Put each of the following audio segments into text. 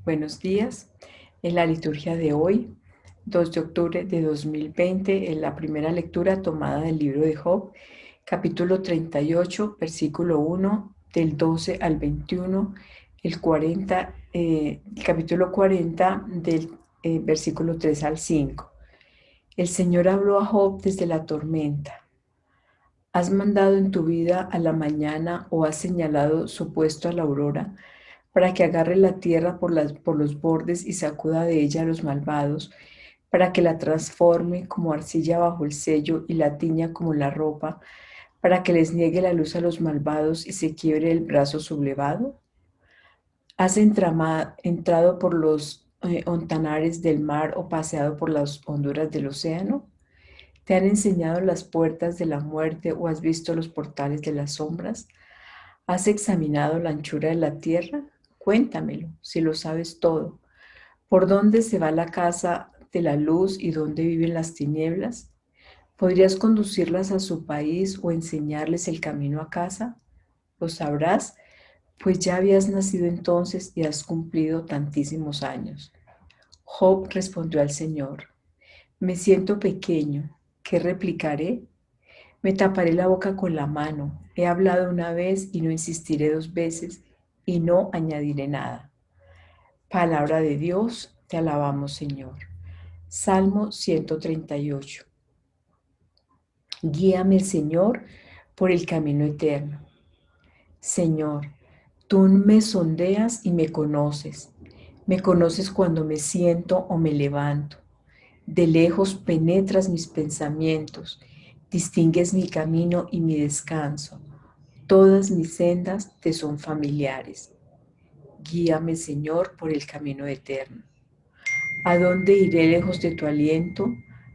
Buenos días. En la liturgia de hoy, 2 de octubre de 2020, en la primera lectura tomada del libro de Job, capítulo 38, versículo 1, del 12 al 21, el capítulo 40 del versículo 3 al 5. El Señor habló a Job desde la tormenta. ¿Has mandado en tu vida a la mañana o has señalado su puesto a la aurora, para que agarre la tierra por los bordes y sacuda de ella a los malvados, para que la transforme como arcilla bajo el sello y la tiña como la ropa, para que les niegue la luz a los malvados y se quiebre el brazo sublevado? ¿Has entrado por los ontanares del mar o paseado por las honduras del océano? ¿Te han enseñado las puertas de la muerte o has visto los portales de las sombras? ¿Has examinado la anchura de la tierra? Cuéntamelo, si lo sabes todo. ¿Por dónde se va la casa de la luz y dónde viven las tinieblas? ¿Podrías conducirlas a su país o enseñarles el camino a casa? ¿Lo sabrás? Pues ya habías nacido entonces y has cumplido tantísimos años. Job respondió al Señor: Me siento pequeño. ¿Qué replicaré? Me taparé la boca con la mano. He hablado una vez y no insistiré dos veces y no añadiré nada. Palabra de Dios, te alabamos, Señor. Salmo 138. Guíame, Señor, por el camino eterno. Señor, tú me sondeas y me conoces. Me conoces cuando me siento o me levanto. De lejos penetras mis pensamientos. Distingues mi camino y mi descanso. Todas mis sendas te son familiares. Guíame, Señor, por el camino eterno. ¿A dónde iré lejos de tu aliento?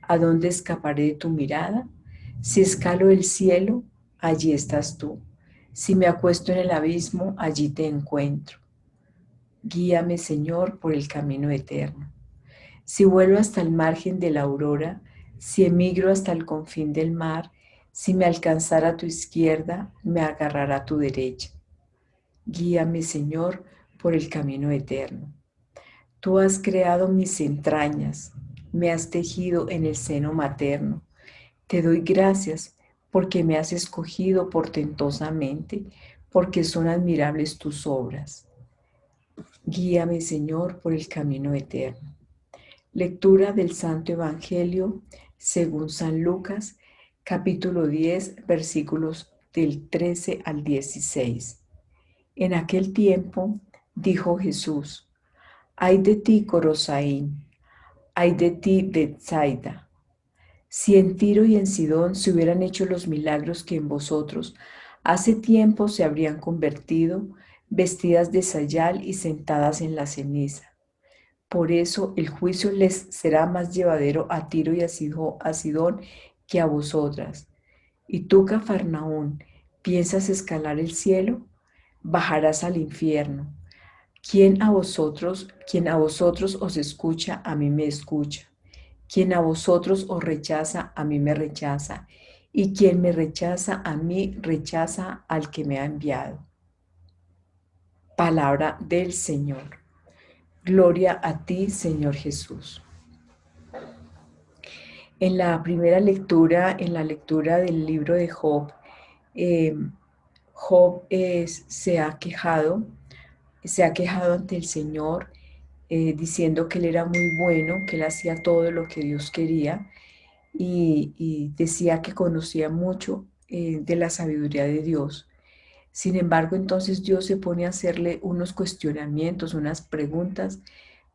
¿A dónde escaparé de tu mirada? Si escalo el cielo, allí estás tú. Si me acuesto en el abismo, allí te encuentro. Guíame, Señor, por el camino eterno. Si vuelo hasta el margen de la aurora, si emigro hasta el confín del mar, si me alcanzara a tu izquierda, me agarrará a tu derecha. Guíame, Señor, por el camino eterno. Tú has creado mis entrañas, me has tejido en el seno materno. Te doy gracias porque me has escogido portentosamente, porque son admirables tus obras. Guíame, Señor, por el camino eterno. Lectura del Santo Evangelio según San Lucas, capítulo 10, versículos del 13 al 16. En aquel tiempo dijo Jesús: Ay de ti, Corosaín, ay de ti, Betsaida. Si en Tiro y en Sidón se hubieran hecho los milagros que en vosotros, hace tiempo se habrían convertido, vestidas de sayal y sentadas en la ceniza. Por eso el juicio les será más llevadero a Tiro y a Sidón que a vosotras. Y tú, Cafarnaún, ¿piensas escalar el cielo? Bajarás al infierno. Quien a vosotros os escucha, a mí me escucha. Quien a vosotros os rechaza, a mí me rechaza. Y quien me rechaza, a mí rechaza al que me ha enviado. Palabra del Señor. Gloria a ti, Señor Jesús. En la primera lectura, en la lectura del libro de Job, eh, Job se ha quejado ante el Señor, diciendo que él era muy bueno, que él hacía todo lo que Dios quería y decía que conocía mucho de la sabiduría de Dios. Sin embargo, entonces Dios se pone a hacerle unos cuestionamientos, unas preguntas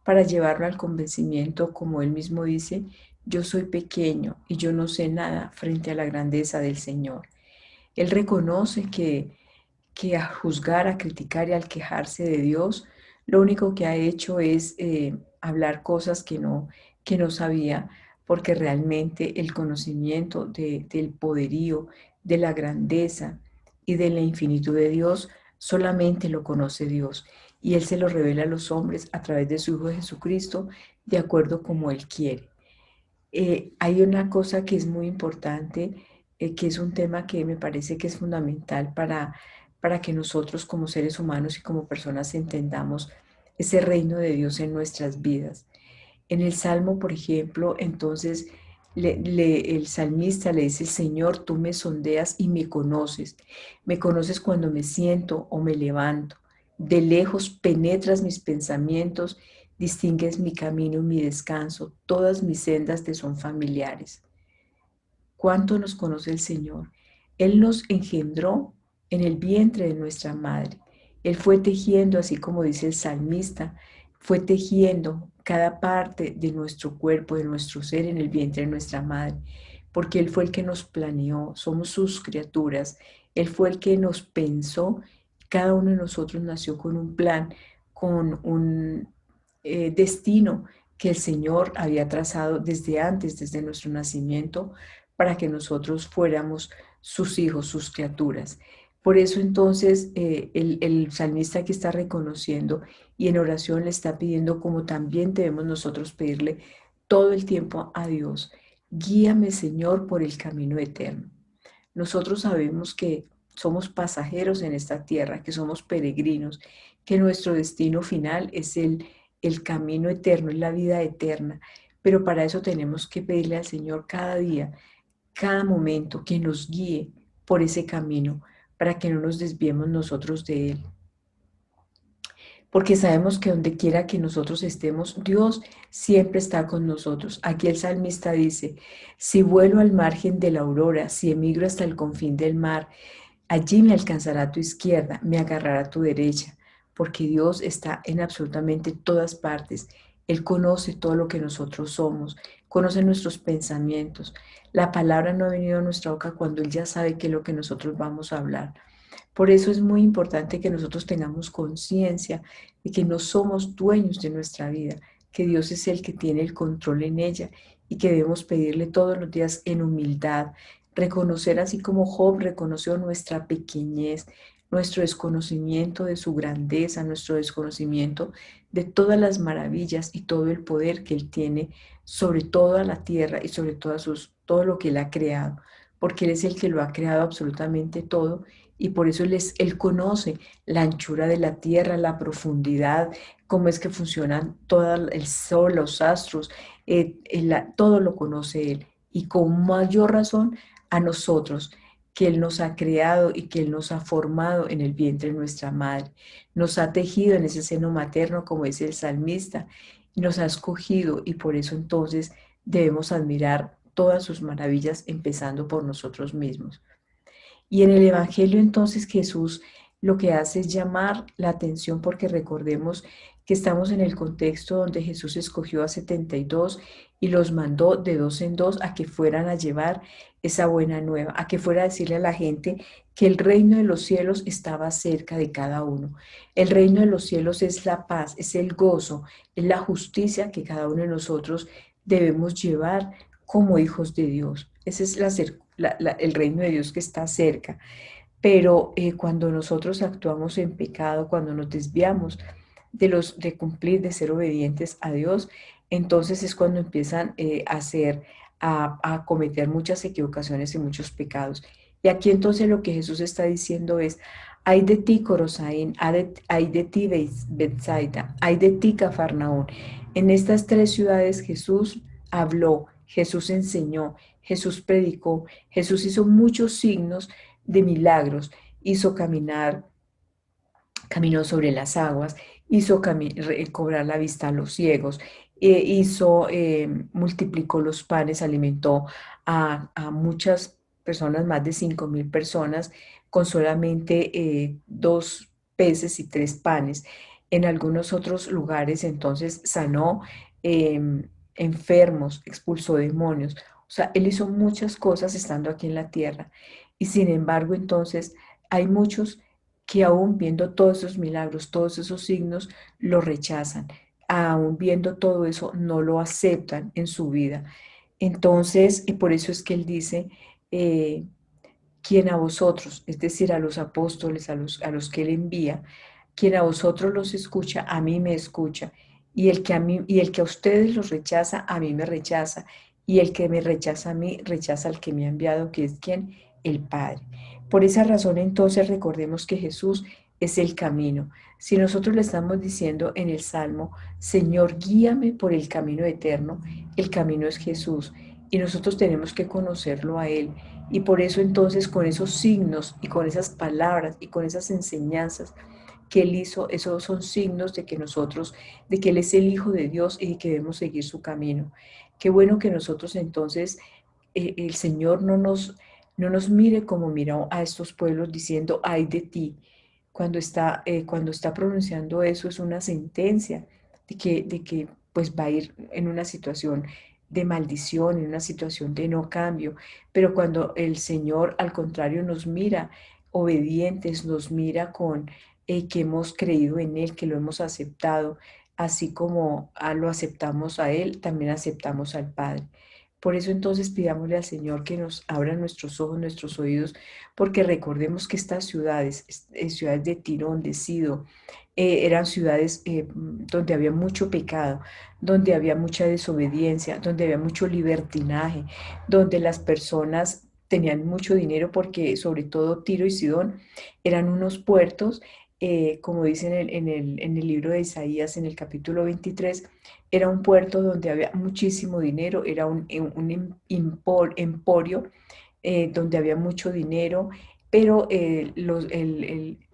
para llevarlo al convencimiento, como él mismo dice: yo soy pequeño y yo no sé nada frente a la grandeza del Señor. Él reconoce que a juzgar, a criticar y al quejarse de Dios, lo único que ha hecho es hablar cosas que no sabía, porque realmente el conocimiento del poderío, de la grandeza y de la infinitud de Dios, solamente lo conoce Dios. Y Él se lo revela a los hombres a través de su Hijo Jesucristo, de acuerdo como Él quiere. Hay una cosa que es muy importante, que es un tema que me parece que es fundamental para que nosotros como seres humanos y como personas entendamos ese reino de Dios en nuestras vidas. En el Salmo, por ejemplo, entonces el salmista le dice: Señor, tú me sondeas y me conoces cuando me siento o me levanto, de lejos penetras mis pensamientos, distingues mi camino y mi descanso, todas mis sendas te son familiares. ¿Cuánto nos conoce el Señor? Él nos engendró en el vientre de nuestra madre. Él fue tejiendo, así como dice el salmista, fue tejiendo cada parte de nuestro cuerpo, de nuestro ser en el vientre de nuestra madre, porque Él fue el que nos planeó, somos sus criaturas. Él fue el que nos pensó. Cada uno de nosotros nació con un plan, con un destino que el Señor había trazado desde antes, desde nuestro nacimiento, para que nosotros fuéramos sus hijos, sus criaturas. Por eso entonces el salmista que está reconociendo y en oración le está pidiendo, como también debemos nosotros pedirle todo el tiempo a Dios: guíame, Señor, por el camino eterno. Nosotros sabemos que somos pasajeros en esta tierra, que somos peregrinos, que nuestro destino final es el camino eterno, es la vida eterna. Pero para eso tenemos que pedirle al Señor cada día, cada momento, que nos guíe por ese camino, para que no nos desviemos nosotros de Él. Porque sabemos que donde quiera que nosotros estemos, Dios siempre está con nosotros. Aquí el salmista dice: si vuelo al margen de la aurora, si emigro hasta el confín del mar, allí me alcanzará tu izquierda, me agarrará tu derecha, porque Dios está en absolutamente todas partes. Él conoce todo lo que nosotros somos, conoce nuestros pensamientos. La palabra no ha venido a nuestra boca cuando Él ya sabe qué es lo que nosotros vamos a hablar. Por eso es muy importante que nosotros tengamos conciencia de que no somos dueños de nuestra vida, que Dios es el que tiene el control en ella y que debemos pedirle todos los días en humildad, reconocer, así como Job reconoció nuestra pequeñez, nuestro desconocimiento de su grandeza, nuestro desconocimiento de todas las maravillas y todo el poder que Él tiene sobre toda la tierra y sobre todo lo que Él ha creado, porque Él es el que lo ha creado absolutamente todo. Y por eso él conoce la anchura de la tierra, la profundidad, cómo es que funcionan todo el sol, los astros, todo lo conoce Él. Y con mayor razón a nosotros, que Él nos ha creado y que Él nos ha formado en el vientre de nuestra madre. Nos ha tejido en ese seno materno, como dice el salmista, y nos ha escogido, y por eso entonces debemos admirar todas sus maravillas, empezando por nosotros mismos. Y en el Evangelio entonces Jesús lo que hace es llamar la atención, porque recordemos que estamos en el contexto donde Jesús escogió a 72 y los mandó de dos en dos a que fueran a llevar esa buena nueva, a que fuera a decirle a la gente que el reino de los cielos estaba cerca de cada uno. El reino de los cielos es la paz, es el gozo, es la justicia que cada uno de nosotros debemos llevar como hijos de Dios. Ese es el reino de Dios que está cerca. Pero cuando nosotros actuamos en pecado, cuando nos desviamos de cumplir, de ser obedientes a Dios, entonces es cuando empiezan a cometer muchas equivocaciones y muchos pecados. Y aquí entonces lo que Jesús está diciendo es: ay de ti, Corosaín, ay de ti, Betsaida, ay de ti, Cafarnaún. En estas tres ciudades Jesús habló, Jesús enseñó, Jesús predicó, Jesús hizo muchos signos de milagros, hizo caminó sobre las aguas, hizo cobrar la vista a los ciegos, multiplicó los panes, alimentó a muchas personas, más de 5,000 personas, con solamente 2 peces y 3 panes. En algunos otros lugares entonces sanó enfermos, expulsó demonios. O sea, Él hizo muchas cosas estando aquí en la tierra. Y sin embargo, entonces, hay muchos que aún viendo todos esos milagros, todos esos signos, lo rechazan. Aún viendo todo eso, no lo aceptan en su vida. Entonces, y por eso es que Él dice, eh, quien a vosotros, es decir, a los apóstoles, a los que Él envía, quien a vosotros los escucha, a mí me escucha. Y el que a ustedes los rechaza, a mí me rechaza. Y el que me rechaza a mí, rechaza al que me ha enviado, que es quien, el Padre. Por esa razón, entonces, recordemos que Jesús es el camino. Si nosotros le estamos diciendo en el Salmo, Señor, guíame por el camino eterno, el camino es Jesús y nosotros tenemos que conocerlo a Él. Y por eso entonces con esos signos y con esas palabras y con esas enseñanzas que Él hizo, esos son signos de que nosotros, de que Él es el Hijo de Dios y que debemos seguir su camino. Qué bueno que nosotros entonces, el Señor no nos mire como miró a estos pueblos diciendo, ay de ti. Cuando está pronunciando eso es una sentencia de que pues va a ir en una situación de maldición, en una situación de no cambio. Pero cuando el Señor al contrario nos mira obedientes, nos mira con que hemos creído en Él, que lo hemos aceptado, así como lo aceptamos a Él, también aceptamos al Padre. Por eso entonces pidámosle al Señor que nos abra nuestros ojos, nuestros oídos, porque recordemos que estas ciudades, ciudades de Tirón, de Sido, eran ciudades donde había mucho pecado, donde había mucha desobediencia, donde había mucho libertinaje, donde las personas tenían mucho dinero porque sobre todo Tiro y Sidón eran unos puertos, como dicen en el libro de Isaías, en el capítulo 23, era un puerto donde había muchísimo dinero, era un emporio donde había mucho dinero, pero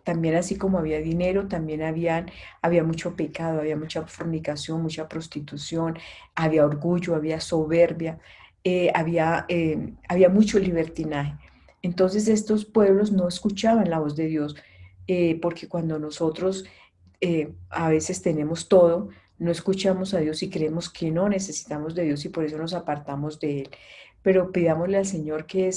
también así como había dinero, también había mucho pecado, había mucha fornicación, mucha prostitución, había orgullo, había soberbia, había mucho libertinaje. Entonces estos pueblos no escuchaban la voz de Dios, porque cuando nosotros a veces tenemos todo, no escuchamos a Dios y creemos que no necesitamos de Dios y por eso nos apartamos de Él. Pero pidámosle al Señor que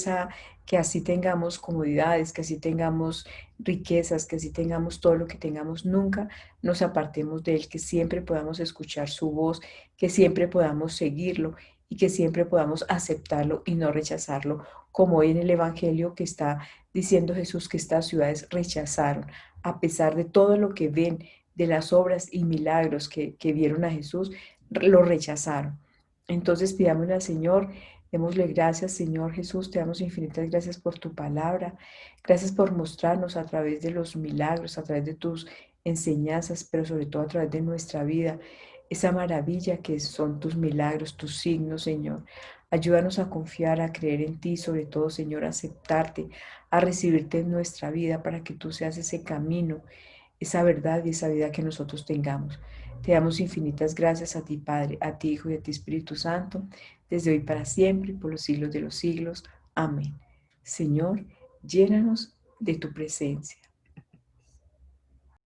así tengamos comodidades, que así tengamos riquezas, que así tengamos todo lo que tengamos, nunca nos apartemos de Él, que siempre podamos escuchar su voz, que siempre podamos seguirlo y que siempre podamos aceptarlo y no rechazarlo, como hoy en el Evangelio que está diciendo Jesús que estas ciudades rechazaron, a pesar de todo lo que ven, de las obras y milagros que vieron a Jesús, lo rechazaron. Entonces pidámosle al Señor, démosle gracias, Señor Jesús, te damos infinitas gracias por tu palabra, gracias por mostrarnos a través de los milagros, a través de tus enseñanzas, pero sobre todo a través de nuestra vida, esa maravilla que son tus milagros, tus signos, Señor. Ayúdanos a confiar, a creer en ti, sobre todo, Señor, a aceptarte, a recibirte en nuestra vida para que tú seas ese camino, esa verdad y esa vida que nosotros tengamos. Te damos infinitas gracias a ti, Padre, a ti, Hijo y a ti, Espíritu Santo, desde hoy para siempre, por los siglos de los siglos. Amén. Señor, llénanos de tu presencia.